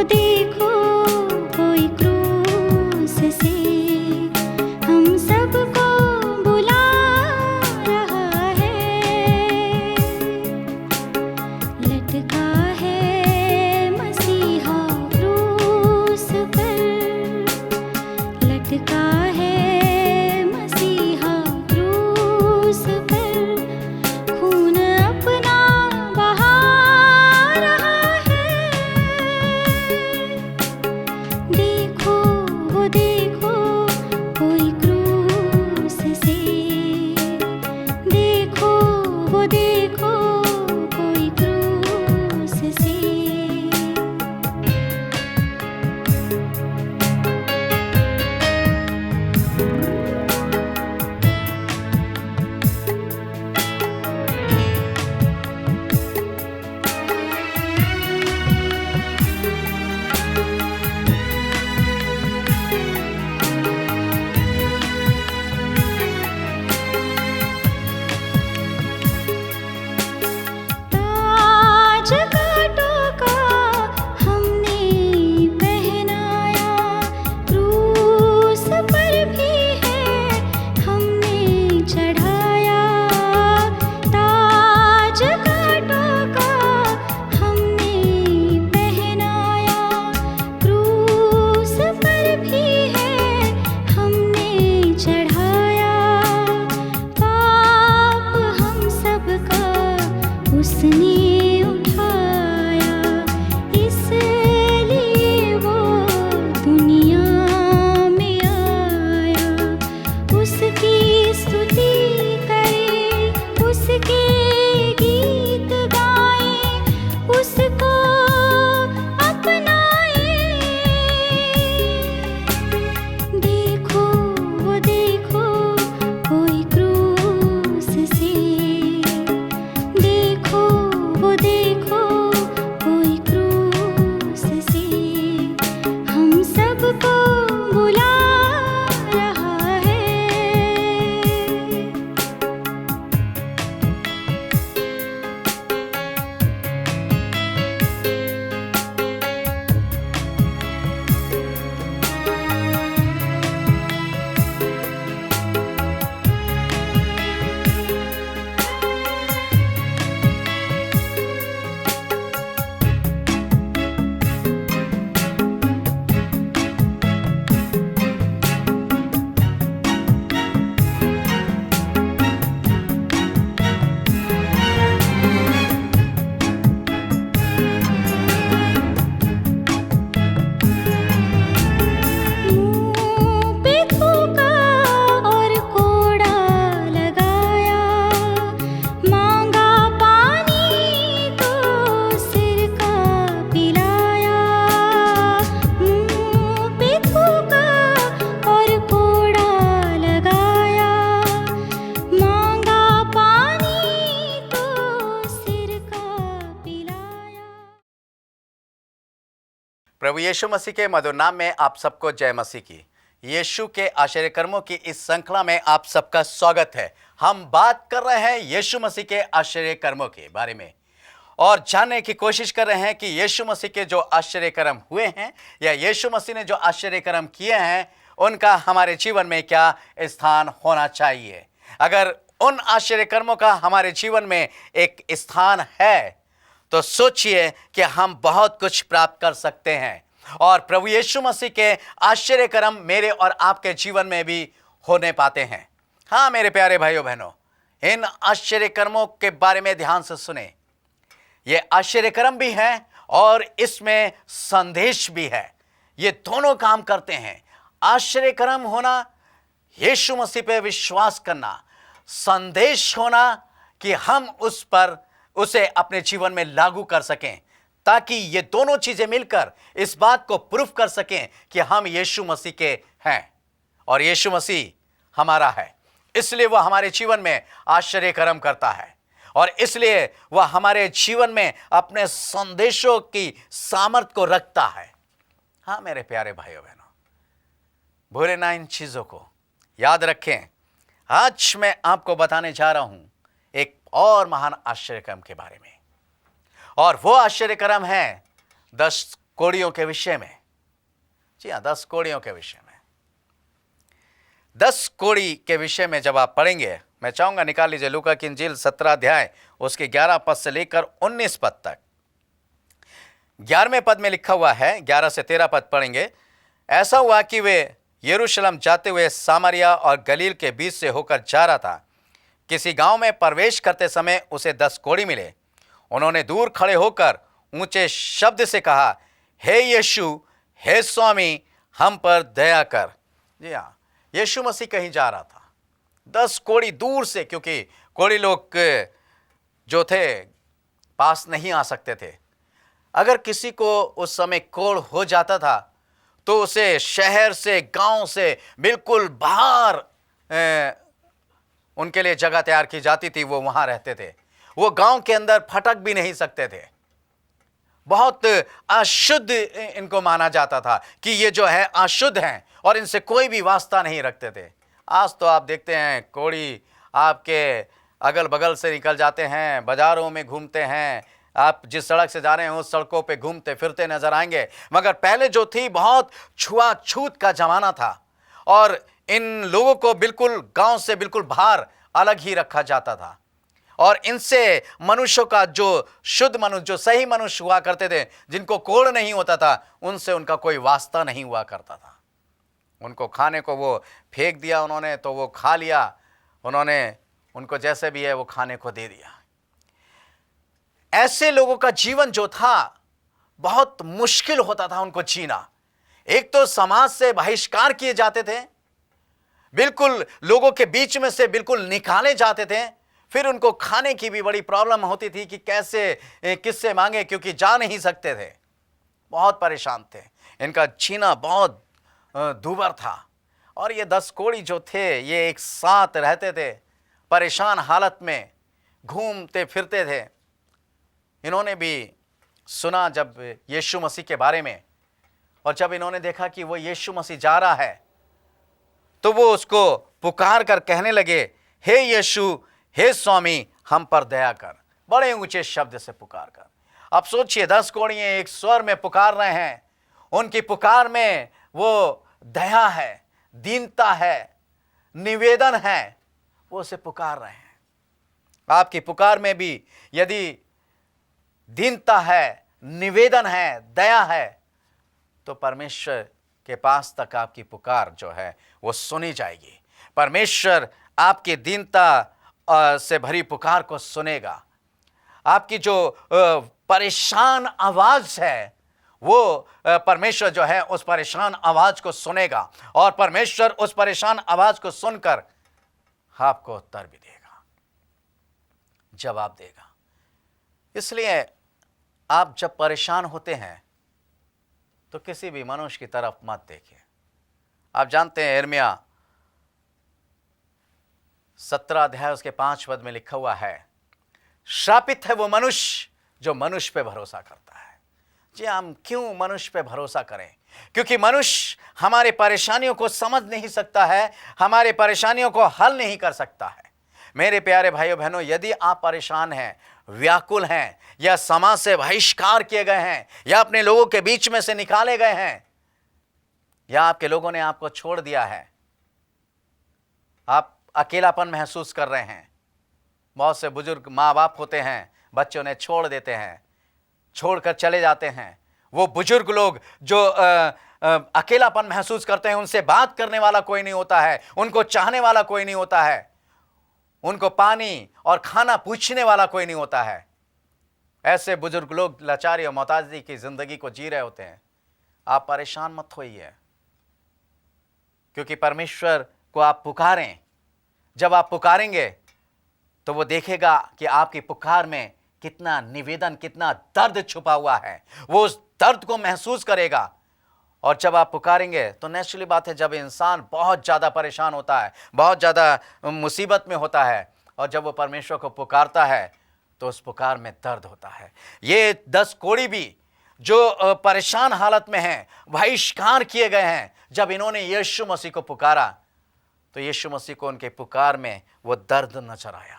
देखो कोई क्रूस से हम सबको बुला रहा है। लटका है मसीहा क्रूस पर, लटका है मसीहा क्रूस पर, खून अपना बहा रहा है। देखो वो देखो कोई क्रूस से, देखो वो देखो कोई क्रूस से। ताज कांटों का हमने पहनाया, क्रूस पर भी है हमने चढ़ाया। ताज कांटों का हमने पहनाया, क्रूस पर भी है हमने चढ़ाया। पाप हम सबका उसने उठाया, इसलिए वो दुनिया में आया। उसकी स्तुति करें, उसके गीत गाएं, उसको अपनाएं। देखो वो देखो कोई क्रूस से, देखो वो देखो कोई क्रूस से, हम सबको बुला रहा है। मुँह पे थूका और कोड़ा लगाया, मांगा पानी तो सिर का पिलाया। मुँह पे थूका और कोड़ा लगाया, मांगा पानी तो सिर का पिलाया। प्रभु यीशु मसीह के मधुर नाम में आप सबको जय मसीह की। यीशु के आश्चर्य कर्मों की इस श्रृंखला में आप सबका स्वागत है। हम बात कर रहे हैं यीशु मसीह के आश्चर्य कर्मों के बारे में और जानने की कोशिश कर रहे हैं कि यीशु मसीह के जो आश्चर्य कर्म हुए हैं या यीशु मसीह ने जो आश्चर्य कर्म किए हैं उनका हमारे जीवन में क्या स्थान होना चाहिए। अगर उन आश्चर्य कर्मों का हमारे जीवन में एक स्थान है तो सोचिए कि हम बहुत कुछ प्राप्त कर सकते हैं और प्रभु यीशु मसीह के आश्चर्य कर्म मेरे और आपके जीवन में भी होने पाते हैं। हाँ मेरे प्यारे भाइयों बहनों, इन आश्चर्य कर्मों के बारे में ध्यान से सुने। ये आश्चर्य कर्म भी हैं और इसमें संदेश भी है। ये दोनों काम करते हैं। आश्चर्य कर्म होना, यीशु मसीह पे विश्वास करना, संदेश होना कि हम उसे अपने जीवन में लागू कर सकें, ताकि ये दोनों चीजें मिलकर इस बात को प्रूफ कर सकें कि हम यीशु मसीह के हैं और यीशु मसीह हमारा है। इसलिए वह हमारे जीवन में आश्चर्य कर्म करता है और इसलिए वह हमारे जीवन में अपने संदेशों की सामर्थ को रखता है। हाँ मेरे प्यारे भाइयों बहनों, भूले ना इन चीजों को, याद रखें। आज मैं आपको बताने जा रहा हूं एक और महान आश्चर्य कर्म के बारे में, और वो आश्चर्य कर्म है 10 कोड़ियों के विषय में। जी हाँ, 10 कोड़ियों के विषय में। 10 कोड़ी के विषय में जब आप पढ़ेंगे, मैं चाहूंगा निकाल लीजिए लूका की इंजील 17 अध्याय उसके 11 पद से लेकर 19 पद तक। 11वें पद में लिखा हुआ है, 11 से 13 पद पढ़ेंगे। ऐसा हुआ कि वे यरूशलेम जाते हुए सामरिया और गलील के बीच से होकर जा रहा था। किसी गांव में प्रवेश करते समय उसे 10 कोढ़ी मिले। उन्होंने दूर खड़े होकर ऊंचे शब्द से कहा, हे यीशु, हे स्वामी, हम पर दया कर। जी हाँ, यीशु मसीह कहीं जा रहा था। 10 कोढ़ी दूर से, क्योंकि कोढ़ी लोग जो थे पास नहीं आ सकते थे। अगर किसी को उस समय कोढ़ हो जाता था तो उसे शहर से, गांव से बिल्कुल बाहर उनके लिए जगह तैयार की जाती थी। वो वहां रहते थे। वो गांव के अंदर फटक भी नहीं सकते थे। बहुत अशुद्ध इनको माना जाता था कि ये जो है अशुद्ध हैं और इनसे कोई भी वास्ता नहीं रखते थे। आज तो आप देखते हैं कोढ़ी आपके अगल बगल से निकल जाते हैं, बाजारों में घूमते हैं, आप जिस सड़क से जा रहे हैं उस सड़कों पे घूमते फिरते नजर आएंगे। मगर पहले जो थी बहुत छुआछूत का जमाना था और इन लोगों को बिल्कुल गांव से बिल्कुल बाहर अलग ही रखा जाता था। और इनसे मनुष्यों का जो शुद्ध मनुष्य, जो सही मनुष्य हुआ करते थे, जिनको कोढ़ नहीं होता था, उनसे उनका कोई वास्ता नहीं हुआ करता था। उनको खाने को वो फेंक दिया उन्होंने तो वो खा लिया, उन्होंने उनको जैसे भी है वो खाने को दे दिया। ऐसे लोगों का जीवन जो था बहुत मुश्किल होता था उनको जीना। एक तो समाज से बहिष्कार किए जाते थे, बिल्कुल लोगों के बीच में से बिल्कुल निकाले जाते थे। फिर उनको खाने की भी बड़ी प्रॉब्लम होती थी कि कैसे किससे मांगे, क्योंकि जा नहीं सकते थे। बहुत परेशान थे। इनका जीना बहुत दूभर था। और ये 10 कोढ़ी जो थे ये एक साथ रहते थे, परेशान हालत में घूमते फिरते थे। इन्होंने भी सुना जब यीशु मसीह के बारे में, और जब इन्होंने देखा कि वो यीशु मसीह जा रहा है तो वो उसको पुकार कर कहने लगे, हे यीशु, हे स्वामी, हम पर दया कर। बड़े ऊंचे शब्द से पुकार कर। अब सोचिए 10 कोढ़ियां एक स्वर में पुकार रहे हैं। उनकी पुकार में वो दया है, दीनता है, निवेदन है, वो उसे पुकार रहे हैं। आपकी पुकार में भी यदि दीनता है, निवेदन है, दया है, तो परमेश्वर के पास तक आपकी पुकार जो है वो सुनी जाएगी। परमेश्वर आपकी दीनता से भरी पुकार को सुनेगा। आपकी जो परेशान आवाज है वो परमेश्वर जो है उस परेशान आवाज को सुनेगा, और परमेश्वर उस परेशान आवाज को सुनकर आपको उत्तर भी देगा, जवाब देगा। इसलिए आप जब परेशान होते हैं तो किसी भी मनुष्य की तरफ मत देखिए। आप जानते हैं यिर्मयाह 17 अध्याय उसके 5 पद में लिखा हुआ है, श्रापित है वो मनुष्य जो मनुष्य पे भरोसा करता है। जी, हम क्यों मनुष्य पे भरोसा करें? क्योंकि मनुष्य हमारे परेशानियों को समझ नहीं सकता है, हमारे परेशानियों को हल नहीं कर सकता है। मेरे प्यारे भाइयों बहनों, यदि आप परेशान हैं, व्याकुल हैं, या समाज से बहिष्कार किए गए हैं, या अपने लोगों के बीच में से निकाले गए हैं, या आपके लोगों ने आपको छोड़ दिया है, आप अकेलापन महसूस कर रहे हैं। बहुत से बुजुर्ग माँ बाप होते हैं, बच्चों ने छोड़ देते हैं, छोड़कर चले जाते हैं। वो बुजुर्ग लोग जो अकेलापन महसूस करते हैं, उनसे बात करने वाला कोई नहीं होता है, उनको चाहने वाला कोई नहीं होता है, उनको पानी और खाना पूछने वाला कोई नहीं होता है। ऐसे बुजुर्ग लोग लाचारी और मोहताजी की जिंदगी को जी रहे होते हैं। आप परेशान मत होइए, क्योंकि परमेश्वर को आप पुकारें। जब आप पुकारेंगे तो वो देखेगा कि आपकी पुकार में कितना निवेदन, कितना दर्द छुपा हुआ है। वो उस दर्द को महसूस करेगा। और जब आप पुकारेंगे तो नेचुरली बात है, जब इंसान बहुत ज़्यादा परेशान होता है, बहुत ज़्यादा मुसीबत में होता है, और जब वो परमेश्वर को पुकारता है तो उस पुकार में दर्द होता है। ये 10 कोढ़ी भी जो परेशान हालत में हैं, बहिष्कार किए गए हैं, जब इन्होंने यीशु मसीह को पुकारा तो यीशु मसीह को उनके पुकार में वो दर्द नजर आया।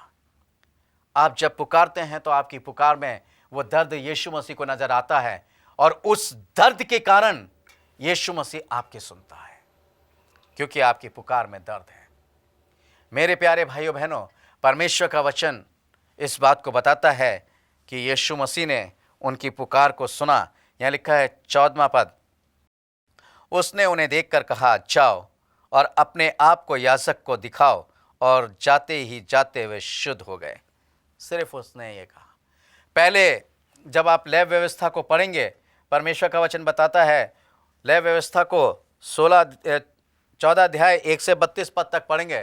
आप जब पुकारते हैं तो आपकी पुकार में वो दर्द यीशु मसीह को नजर आता है, और उस दर्द के कारण यीशु मसीह आपकी सुनता है, क्योंकि आपकी पुकार में दर्द है। मेरे प्यारे भाइयों बहनों, परमेश्वर का वचन इस बात को बताता है कि यीशु मसीह ने उनकी पुकार को सुना। यहाँ लिखा है 14वां पद, उसने उन्हें देखकर कहा, जाओ और अपने आप को याजक को दिखाओ, और जाते ही जाते वे शुद्ध हो गए। सिर्फ उसने ये कहा। पहले जब आप लेव व्यवस्था को पढ़ेंगे, परमेश्वर का वचन बताता है, लेव व्यवस्था को 14 अध्याय 1 से 32 पद तक पढ़ेंगे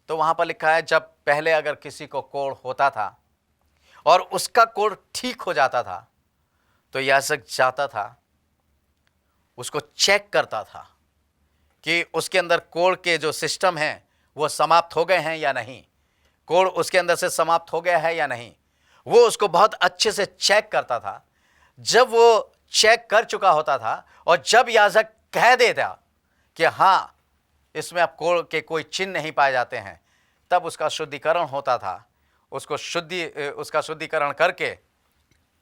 तो वहाँ पर लिखा है, जब पहले अगर किसी को कोढ़ होता था और उसका कोढ़ ठीक हो जाता था तो याजक जाता था, उसको चेक करता था कि उसके अंदर कोढ़ के जो सिस्टम हैं वो समाप्त हो गए हैं या नहीं, कोढ़ उसके अंदर से समाप्त हो गया है या नहीं। वो उसको बहुत अच्छे से चेक करता था। जब वो चेक कर चुका होता था और जब याजक कह देता कि हाँ इसमें अब कोढ़ के कोई चिन्ह नहीं पाए जाते हैं, तब उसका शुद्धिकरण होता था। उसका शुद्धिकरण करके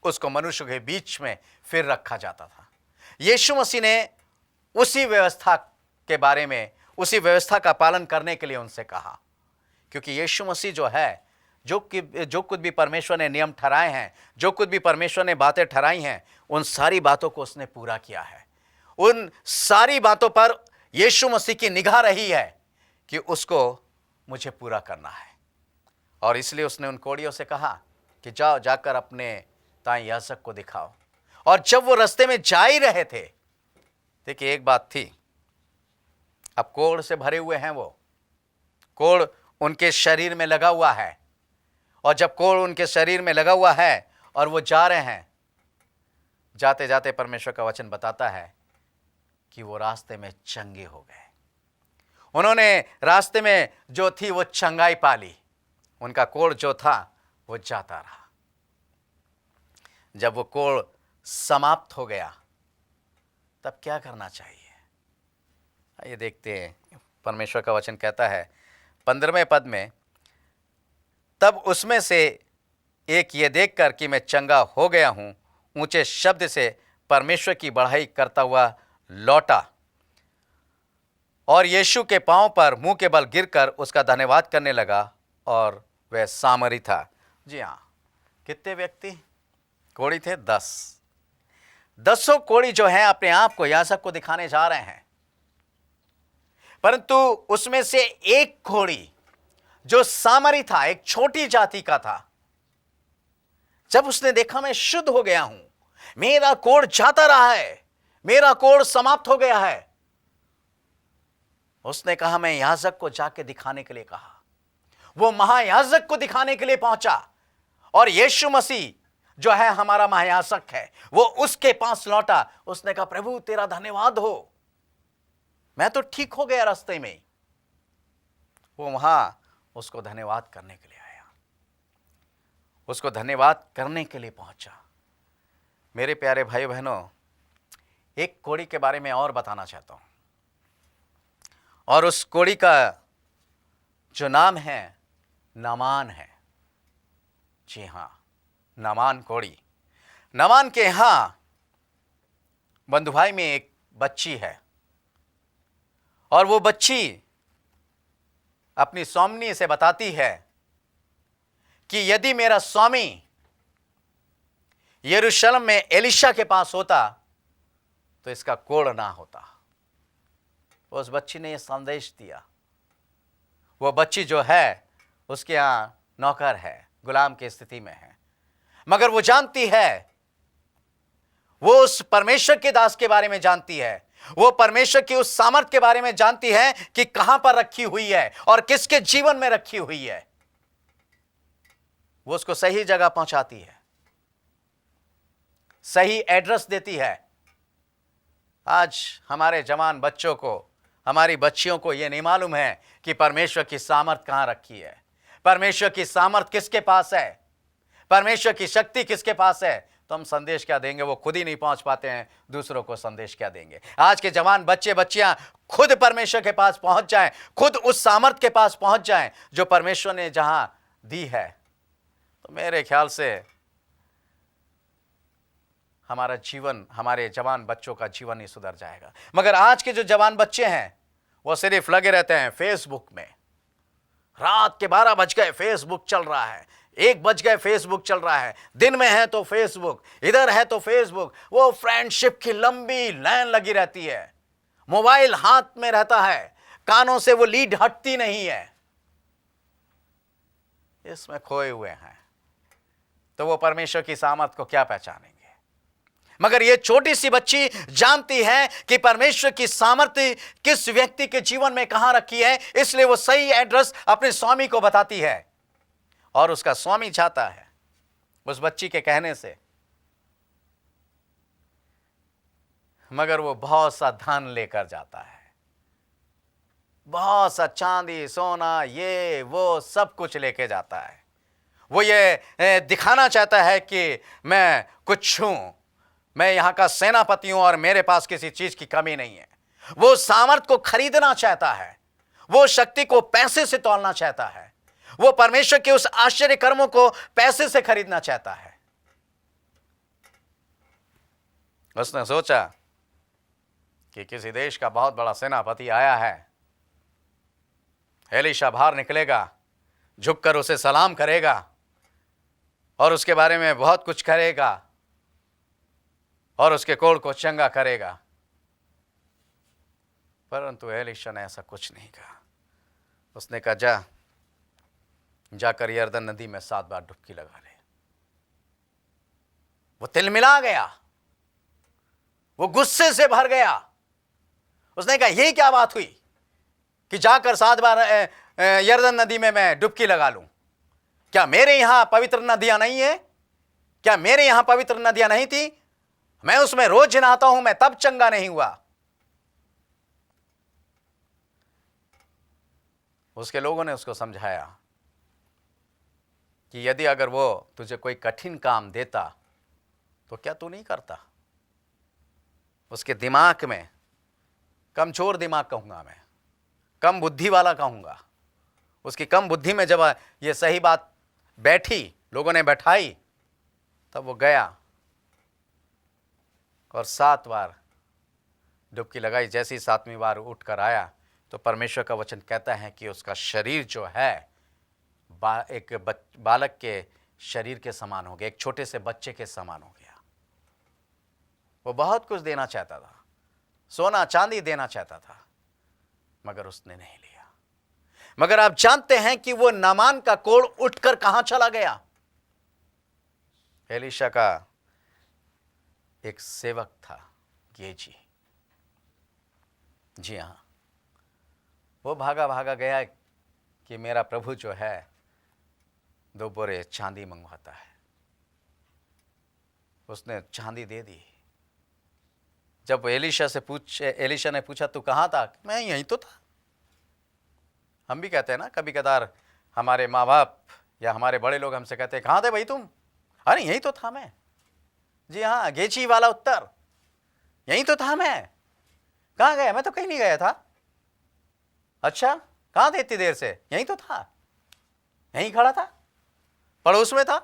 उसको मनुष्य के बीच में फिर रखा जाता था। यीशु मसीह ने उसी व्यवस्था के बारे में, उसी व्यवस्था का पालन करने के लिए उनसे कहा, क्योंकि यीशु मसीह जो है, जो कुछ भी परमेश्वर ने नियम ठहराए हैं, जो कुछ भी परमेश्वर ने बातें ठहराई हैं, उन सारी बातों को उसने पूरा किया है। उन सारी बातों पर यीशु मसीह की निगाह रही है कि उसको मुझे पूरा करना है। और इसलिए उसने उन कोढ़ियों से कहा कि जाओ, जाकर अपने ताई याजक को दिखाओ। और जब वो रास्ते में जा ही रहे थे, देखिए एक बात थी, अब कोढ़ से भरे हुए हैं, वो कोढ़ उनके शरीर में लगा हुआ है, और जब कोढ़ उनके शरीर में लगा हुआ है और वो जा रहे हैं, जाते जाते परमेश्वर का वचन बताता है कि वो रास्ते में चंगे हो गए। उन्होंने रास्ते में जो थी वो चंगाई पाली, उनका कोढ़ जो था वो जाता रहा। जब वो कोढ़ समाप्त हो गया तब क्या करना चाहिए? आइए देखते हैं। परमेश्वर का वचन कहता है 15वें पद में, तब उसमें से एक ये देखकर कि मैं चंगा हो गया हूं, ऊंचे शब्द से परमेश्वर की बढ़ाई करता हुआ लौटा और यीशु के पांव पर मुंह के बल गिरकर उसका धन्यवाद करने लगा, और वह सामरी था। जी हाँ, कितने व्यक्ति कोढ़ी थे? 10। 10 कोढ़ी जो हैं अपने आप को याजक को दिखाने जा रहे हैं, परंतु उसमें से एक कोढ़ी जो सामरी था, एक छोटी जाति का था, जब उसने देखा मैं शुद्ध हो गया हूं, मेरा कोढ़ जाता रहा है, मेरा कोढ़ समाप्त हो गया है, उसने कहा मैं याजक को जाके दिखाने के लिए कहा। वो महायाजक को दिखाने के लिए पहुंचा, और यीशु मसीह जो है हमारा महायाजक है, वो उसके पास लौटा। उसने कहा प्रभु तेरा धन्यवाद हो, मैं तो ठीक हो गया रास्ते में। वो वहां उसको धन्यवाद करने के लिए आया, उसको धन्यवाद करने के लिए पहुंचा। मेरे प्यारे भाई बहनों, एक कोढ़ी के बारे में और बताना चाहता हूं, और उस कोढ़ी का जो नाम है नामान है। जी हां, नामान कोढ़ी। नामान के यहां बंधु भाई में एक बच्ची है, और वो बच्ची अपनी स्वामिनी से बताती है कि यदि मेरा स्वामी यरूशलेम में एलिशा के पास होता तो इसका कोढ़ ना होता। उस बच्ची ने यह संदेश दिया। वो बच्ची जो है उसके यहां नौकर है, गुलाम की स्थिति में है, मगर वो जानती है, वो उस परमेश्वर के दास के बारे में जानती है, वो परमेश्वर की उस सामर्थ के बारे में जानती है कि कहां पर रखी हुई है और किसके जीवन में रखी हुई है। वो उसको सही जगह पहुंचाती है, सही एड्रेस देती है। आज हमारे जवान बच्चों को, हमारी बच्चियों को यह नहीं मालूम है कि परमेश्वर की सामर्थ कहां रखी है, परमेश्वर की सामर्थ किसके पास है, परमेश्वर की शक्ति किसके पास है। तो हम संदेश क्या देंगे, वो खुद ही नहीं पहुंच पाते हैं, दूसरों को संदेश क्या देंगे। आज के जवान बच्चे बच्चियां खुद परमेश्वर के पास पहुंच जाएं, खुद उस सामर्थ के पास पहुंच जाएं जो परमेश्वर ने जहां दी है, तो मेरे ख्याल से हमारा जीवन, हमारे जवान बच्चों का जीवन ही सुधर जाएगा। मगर आज के जो जवान बच्चे हैं वो सिर्फ लगे रहते हैं फेसबुक में। रात के 12 बज गए फेसबुक चल रहा है, 1 बज गए फेसबुक चल रहा है, दिन में है तो फेसबुक, इधर है तो फेसबुक। वो फ्रेंडशिप की लंबी लाइन लगी रहती है, मोबाइल हाथ में रहता है, कानों से वो लीड हटती नहीं है, इसमें खोए हुए हैं। तो वो परमेश्वर की सामर्थ को क्या पहचानेंगे? मगर ये छोटी सी बच्ची जानती है कि परमेश्वर की सामर्थ्य किस व्यक्ति के जीवन में कहां रखी है, इसलिए वो सही एड्रेस अपने स्वामी को बताती है और उसका स्वामी चाहता है उस बच्ची के कहने से। मगर वो बहुत सा धन लेकर जाता है, बहुत सा चांदी सोना ये वो सब कुछ लेके जाता है। वो ये दिखाना चाहता है कि मैं कुछ हूं, मैं यहां का सेनापति हूं और मेरे पास किसी चीज की कमी नहीं है। वो सामर्थ को खरीदना चाहता है, वो शक्ति को पैसे से तौलना चाहता है, वो परमेश्वर के उस आश्चर्य कर्मों को पैसे से खरीदना चाहता है। उसने सोचा कि किसी देश का बहुत बड़ा सेनापति आया है, एलीशा बाहर निकलेगा, झुककर उसे सलाम करेगा और उसके बारे में बहुत कुछ करेगा और उसके कोढ़ को चंगा करेगा। परंतु एलीशा ने ऐसा कुछ नहीं कहा। उसने कहा जाकर यरदन नदी में 7 बार डुबकी लगा ले। वो तिलमिला गया, वो गुस्से से भर गया। उसने कहा यही क्या बात हुई कि जाकर 7 बार यरदन नदी में मैं डुबकी लगा लूं? क्या मेरे यहां पवित्र नदियां नहीं है? क्या मेरे यहां पवित्र नदियां नहीं थी? मैं उसमें रोज नहाता हूं, मैं तब चंगा नहीं हुआ। उसके लोगों ने उसको समझाया कि यदि अगर वो तुझे कोई कठिन काम देता तो क्या तू नहीं करता? उसके दिमाग में, कमजोर दिमाग कहूंगा मैं, कम बुद्धि वाला कहूंगा, उसकी कम बुद्धि में जब ये सही बात बैठी, लोगों ने बैठाई, तब वो गया और 7 बार डुबकी लगाई। जैसे ही 7वीं बार उठकर आया तो परमेश्वर का वचन कहता है कि उसका शरीर जो है एक बालक के शरीर के समान हो गया, एक छोटे से बच्चे के समान हो गया। वो बहुत कुछ देना चाहता था, सोना चांदी देना चाहता था, मगर उसने नहीं लिया। मगर आप जानते हैं कि वो नामान का कोढ़ उठकर कहां चला गया? एलीशा का एक सेवक था गेजी, जी हां, वो भागा भागा गया कि मेरा प्रभु जो है 2 बोरे चांदी मंगवाता है। उसने चांदी दे दी। जब एलीशा ने पूछा तू कहां था? मैं यहीं तो था। हम भी कहते हैं ना कभी कदार, हमारे माँ बाप या हमारे बड़े लोग हमसे कहते हैं कहां थे भाई तुम? अरे यहीं तो था मैं। जी हाँ, गेची वाला उत्तर, यहीं तो था मैं। कहां गया? मैं तो कहीं नहीं गया था। अच्छा, कहां थे इतनी देर से? यहीं तो था, यहीं खड़ा था, पड़ोस में था।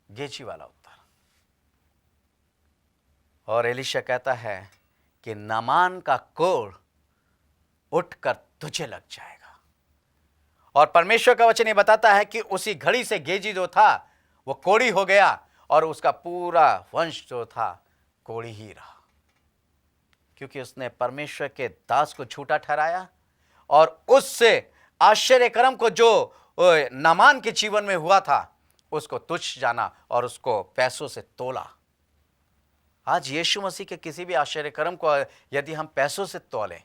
गेची वाला उत्तर। और एलीशा कहता है कि नामान का कोढ़ उठकर तुझे लग जाएगा। और परमेश्वर का वचन ये बताता है कि उसी घड़ी से गेजी जो था वो कोढ़ी हो गया और उसका पूरा वंश जो था कोढ़ी ही रहा, क्योंकि उसने परमेश्वर के दास को झूठा ठहराया और उससे आश्चर्य कर्म को जो नामान के जीवन में हुआ था उसको तुच्छ जाना और उसको पैसों से तोला। आज यीशु मसीह के किसी भी आश्चर्य कर्म को यदि हम पैसों से तोलें,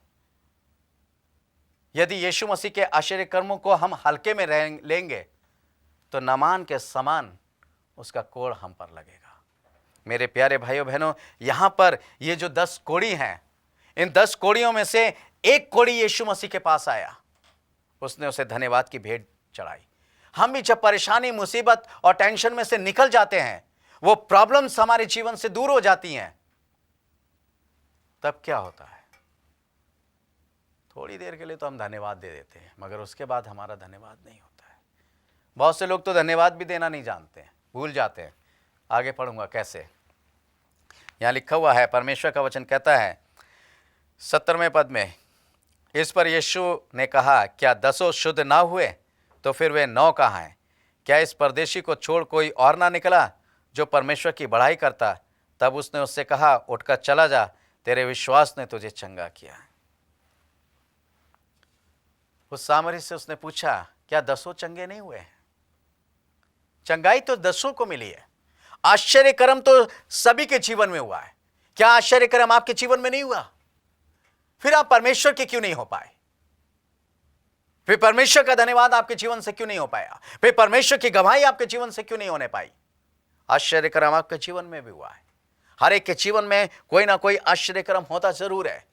यदि यीशु मसीह के आश्चर्य कर्मों को हम हल्के में लेंगे तो नामान के समान उसका कोढ़ हम पर लगेगा। मेरे प्यारे भाइयों बहनों, यहां पर ये जो 10 कोढ़ी हैं, इन 10 कोढ़ियों में से एक कोढ़ी यीशु मसीह के पास आया, उसने उसे धन्यवाद की भेंट चढ़ाई। हम भी जब परेशानी, मुसीबत और टेंशन में से निकल जाते हैं, वो प्रॉब्लम्स हमारे जीवन से दूर हो जाती हैं, तब क्या होता है? थोड़ी देर के लिए तो हम धन्यवाद दे देते हैं, मगर उसके बाद हमारा धन्यवाद नहीं होता है। बहुत से लोग तो धन्यवाद भी देना नहीं जानते हैं, भूल जाते हैं। आगे पढ़ूंगा कैसे। यहाँ लिखा हुआ है, परमेश्वर का वचन कहता है 17वें पद में, इस पर यीशु ने कहा, क्या 10 शुद्ध ना हुए? तो फिर वे 9 कहाँ हैं? क्या इस परदेशी को छोड़ कोई और ना निकला जो परमेश्वर की बड़ाई करता? तब उसने उससे कहा, उठकर चला जा, तेरे विश्वास ने तुझे चंगा किया है। उस सामरी से उसने पूछा, क्या 10 चंगे नहीं हुए? चंगाई तो 10 को मिली है, आश्चर्य कर्म तो सभी के जीवन में हुआ है। क्या आश्चर्य कर्म आपके जीवन में नहीं हुआ? फिर आप परमेश्वर के क्यों नहीं हो पाए? फिर परमेश्वर का धन्यवाद आपके जीवन से क्यों नहीं हो पाया? फिर परमेश्वर की गवाही आपके जीवन से क्यों नहीं होने पाई? आश्चर्य कर्म आपके जीवन में भी हुआ है। हर एक के जीवन में कोई ना कोई आश्चर्य कर्म होता जरूर है,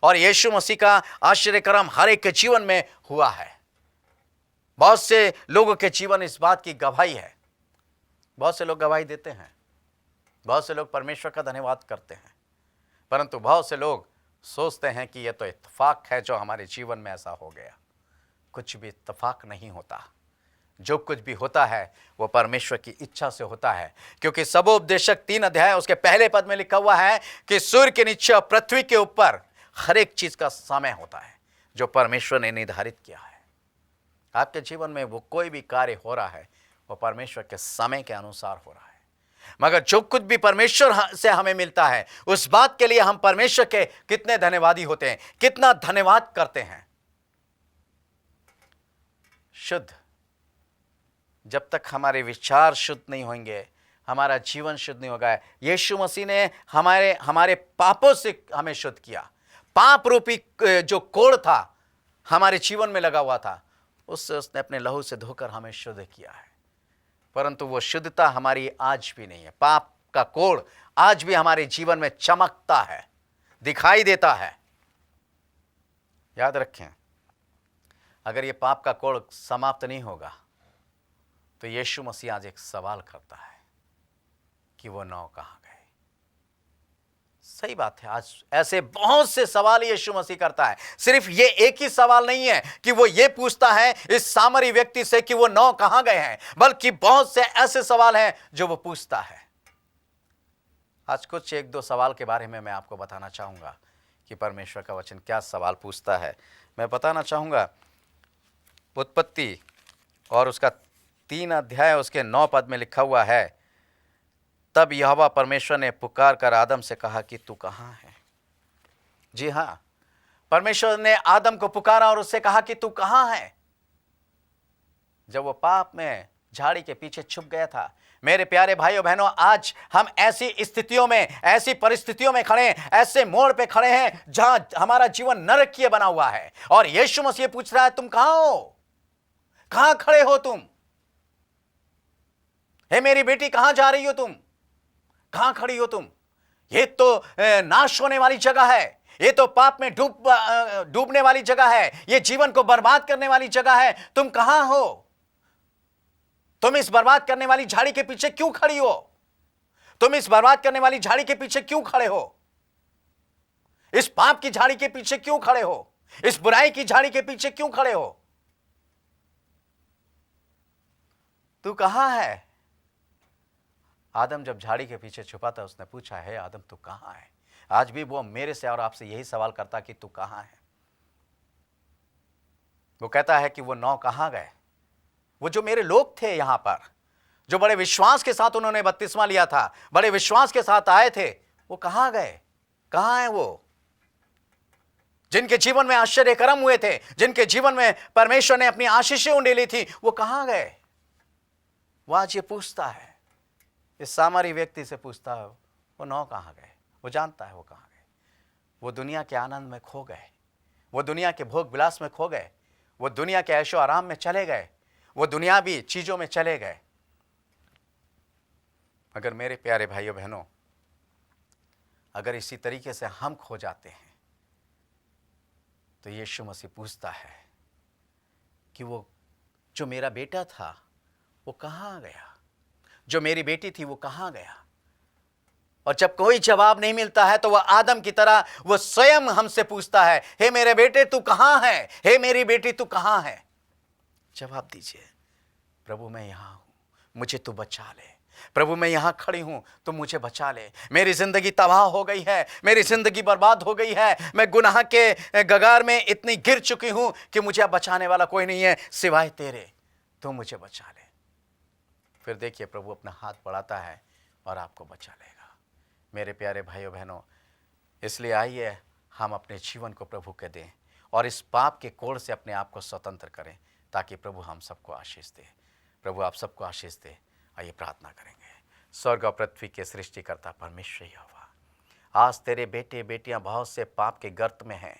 और यीशु मसीह का आश्चर्य कर्म हर एक के जीवन में हुआ है। बहुत से लोगों के जीवन इस बात की गवाही है। बहुत से लोग गवाही देते हैं, बहुत से लोग परमेश्वर का धन्यवाद करते हैं, परंतु बहुत से लोग सोचते हैं कि यह तो इत्तेफाक है जो हमारे जीवन में ऐसा हो गया। कुछ भी इत्तेफाक नहीं होता। जो कुछ भी होता है वो परमेश्वर की इच्छा से होता है, क्योंकि सबोपदेशक 3 अध्याय उसके पहले पद में लिखा हुआ है कि सूर्य के नीचे और पृथ्वी के ऊपर हर एक चीज का समय होता है जो परमेश्वर ने निर्धारित किया है। आपके जीवन में वो कोई भी कार्य हो रहा है वो परमेश्वर के समय के अनुसार हो रहा है। मगर जो कुछ भी परमेश्वर से हमें मिलता है उस बात के लिए हम परमेश्वर के कितने धन्यवादी होते हैं, कितना धन्यवाद करते हैं। शुद्ध, जब तक हमारे विचार शुद्ध नहीं होंगे, हमारा जीवन शुद्ध नहीं होगा। यीशु मसीह ने हमारे पापों से हमें शुद्ध किया। पाप रूपी जो कोड़ था हमारे जीवन में लगा हुआ था, उससे उसने अपने लहू से धोकर हमें शुद्ध किया है। परंतु वो शुद्धता हमारी आज भी नहीं है। पाप का कोड़ आज भी हमारे जीवन में चमकता है, दिखाई देता है। याद रखें, अगर ये पाप का कोड़ समाप्त नहीं होगा तो यीशु मसीह आज एक सवाल करता है कि वो 9 कहां गए। सही बात है, आज ऐसे बहुत से सवाल यीशु मसीह करता है। सिर्फ ये एक ही सवाल नहीं है कि वो ये पूछता है इस सामरी व्यक्ति से कि वो 9 कहां गए हैं, बल्कि बहुत से ऐसे सवाल हैं जो वो पूछता है। आज कुछ 1-2 सवाल के बारे में मैं आपको बताना चाहूंगा कि परमेश्वर का वचन क्या सवाल पूछता है। मैं बताना चाहूंगा, उत्पत्ति और उसका 3 अध्याय उसके 9 पद में लिखा हुआ है, तब यहोवा परमेश्वर ने पुकार कर आदम से कहा कि तू कहां है। जी हां, परमेश्वर ने आदम को पुकारा और उससे कहा कि तू कहां है। जब वो पाप में झाड़ी के पीछे छुप गया था। मेरे प्यारे भाइयों बहनों, आज हम ऐसी स्थितियों में, ऐसी परिस्थितियों में खड़े हैं, ऐसे मोड़ पे खड़े हैं जहां हमारा जीवन नरकीय बना हुआ है, और यीशु मसीह पूछ रहा है तुम कहां हो, कहां खड़े हो तुम? हे मेरी बेटी, कहां जा रही हो तुम, कहां खड़ी हो तुम? ये तो नाश होने वाली जगह है, ये तो पाप में डूबने वाली जगह है, ये जीवन को बर्बाद करने वाली जगह है। तुम कहां हो? तुम इस बर्बाद करने वाली झाड़ी के पीछे क्यों खड़ी हो? तुम इस बर्बाद करने वाली झाड़ी के पीछे क्यों खड़े हो? इस पाप की झाड़ी के पीछे क्यों खड़े हो? इस बुराई की झाड़ी के पीछे क्यों खड़े हो? तू कहां है? आदम जब झाड़ी के पीछे छुपा था, उसने पूछा, है आदम तू कहां है? आज भी वो मेरे से और आपसे यही सवाल करता कि तू कहां है। वो कहता है कि वो 9 कहां गए? वो जो मेरे लोग थे यहां पर, जो बड़े विश्वास के साथ उन्होंने बपतिस्मा लिया था, बड़े विश्वास के साथ आए थे, वो कहां गए? कहां है वो? जिनके जीवन में आश्चर्य कर्म हुए थे, जिनके जीवन में परमेश्वर ने अपनी आशीषें उंडेली थी, वो कहां गए? वो आज ये पूछता है, इस सामरी व्यक्ति से पूछता है, वो 9 कहां गए? वो जानता है वो कहां गए। वो दुनिया के आनंद में खो गए, वो दुनिया के भोग विलास में खो गए, वो दुनिया के ऐशो आराम में चले गए, वो दुनियावी चीजों में चले गए। अगर मेरे प्यारे भाइयों बहनों, अगर इसी तरीके से हम खो जाते हैं तो यीशु मसीह पूछता है कि वो जो मेरा बेटा था वो कहां गया, जो मेरी बेटी थी वो कहां गया? और जब कोई जवाब नहीं मिलता है तो वह आदम की तरह वो स्वयं हमसे पूछता है, हे मेरे बेटे तू कहां है, हे मेरी बेटी तू कहां है? जवाब दीजिए, प्रभु मैं यहां हूं, मुझे तू बचा ले, प्रभु मैं यहाँ खड़ी हूँ, तुम मुझे बचा ले। मेरी ज़िंदगी तबाह हो गई है, मेरी ज़िंदगी बर्बाद हो गई है, मैं गुनाह के गगार में इतनी गिर चुकी हूँ कि मुझे अब बचाने वाला कोई नहीं है सिवाय तेरे, तुम मुझे बचा ले। फिर देखिए प्रभु अपना हाथ बढ़ाता है और आपको बचा लेगा। मेरे प्यारे भाइयों बहनों, इसलिए आइए हम अपने जीवन को प्रभु के दें और इस पाप के कोड़ से अपने आप को स्वतंत्र करें, ताकि प्रभु हम सबको आशीष दे। प्रभु आप सबको आशीष दे। आइए प्रार्थना करेंगे। स्वर्ग और पृथ्वी के सृष्टिकर्ता परमेश्वर यहोवा, आज तेरे बेटे बेटियां बहुत से पाप के गर्त में हैं,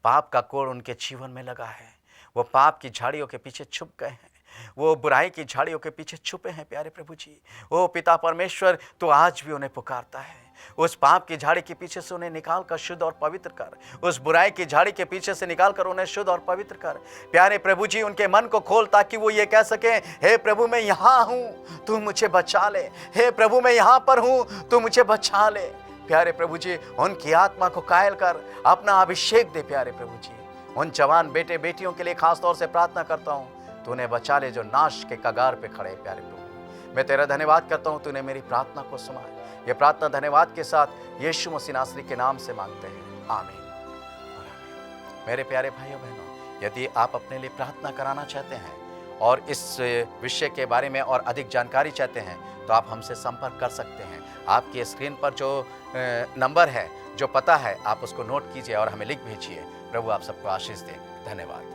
पाप का कोड़ उनके जीवन में लगा है, वो पाप की झाड़ियों के पीछे छुप गए हैं, वो बुराई की झाड़ियों के पीछे छुपे हैं। प्यारे प्रभु जी, ओ पिता परमेश्वर, तो आज भी उन्हें पुकारता है। उस पाप की झाड़ी के पीछे से उन्हें निकाल कर शुद्ध और पवित्र कर, उस बुराई की झाड़ी के पीछे से निकाल कर उन्हें शुद्ध और पवित्र कर। प्यारे प्रभु जी, उनके मन को खोल ताकि वो ये कह सके, हे प्रभु मैं यहाँ हूँ, तू मुझे बचा ले। हे प्रभु मैं यहाँ पर हूँ, तू मुझे बचा ले। प्यारे प्रभु जी, उनकी आत्मा को कायल कर अपना अभिषेक दे। प्यारे प्रभु जी, उन जवान बेटे बेटियों के लिए खास तौर से प्रार्थना करता हूँ, तूने बचा ले जो नाश के कगार पे खड़े। प्यारे प्रभु, मैं तेरा धन्यवाद करता हूँ, तूने मेरी प्रार्थना को सुना। ये प्रार्थना धन्यवाद के साथ यीशु मसीह नासरी के नाम से मांगते हैं, आमीन और आमीन। मेरे प्यारे भाइयों बहनों, यदि आप अपने लिए प्रार्थना कराना चाहते हैं और इस विषय के बारे में और अधिक जानकारी चाहते हैं, तो आप हमसे संपर्क कर सकते हैं। आपकी स्क्रीन पर जो नंबर है, जो पता है, आप उसको नोट कीजिए और हमें लिख भेजिए। प्रभु आप सबको आशीष दे। धन्यवाद।